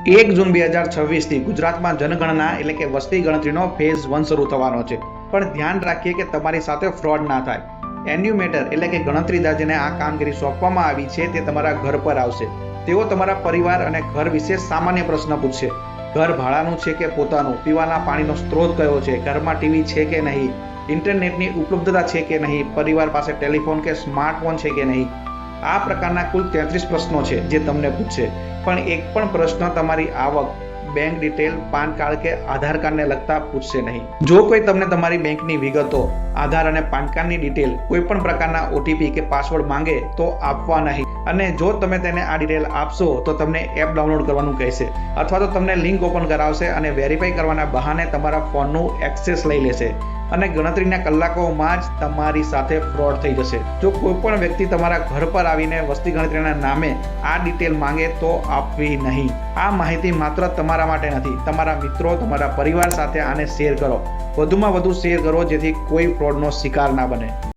1 જૂન 2026થી ગુજરાતમાં જનગણના એટલે કે વસ્તી ગણતરીનો ફેઝ 1 શરૂ થવાનો છે. પણ ધ્યાન રાખીએ કે તમારી સાથે ફ્રોડ ના થાય. એન્યુમેટર એટલે કે ગણતરીદાર જેને આ કામગીરી સોંપવામાં આવી છે તે તમારા ઘર પર આવશે. તેઓ તમારા પરિવાર અને ઘર વિશે સામાન્ય પ્રશ્ન પૂછશે. ઘર ભાડાનું છે કે પોતાનું, પીવાના પાણીનો સ્ત્રોત કયો છે, ઘરમાં ટીવી છે કે નહીં, ઇન્ટરનેટની ઉપલબ્ધતા છે કે નહીં, પરિવાર પાસે ટેલિફોન કે સ્માર્ટફોન છે કે નહીં. આ પ્રકારના કુલ 33 પ્રશ્નો છે જે તમને પૂછશે. પણ એક પણ પ્રશ્ન તમારી આવક, બેંક ડિટેલ, પાન કાર્ડ કે આધાર કાર્ડને લગતા પૂછશે નહીં. જો કોઈ તમને તમારી બેંકની વિગતો, આધાર અને પાન કાર્ડની ડિટેલ, કોઈ પણ પ્રકારના ઓટીપી કે પાસવર્ડ માંગે તો આપવા નહીં. અને જો તમે તેને આ ડિટેલ આપશો તો તમને એપ ડાઉનલોડ કરવાનું કહેશે અથવા તો તમને લિંક ઓપન કરાવશે અને વેરીફાઈ કરવાના બહાને તમારા ફોનનું એક્સેસ લઈ લેશે અને ગણતરીના કલાકોમાં જ તમારી સાથે ફ્રોડ થઈ જશે. જો કોઈ પણ વ્યક્તિ તમારા ઘર પર આવીને વસ્તી ગણતરીના નામે આ ડિટેલ માંગે તો આપવી નહીં. આ માહિતી માત્ર તમારા માટે નથી, તમારા મિત્રો, તમારા પરિવાર સાથે આને શેર કરો. વધુમાં વધુ શેર કરો જેથી કોઈ ફ્રોડનો શિકાર ના બને.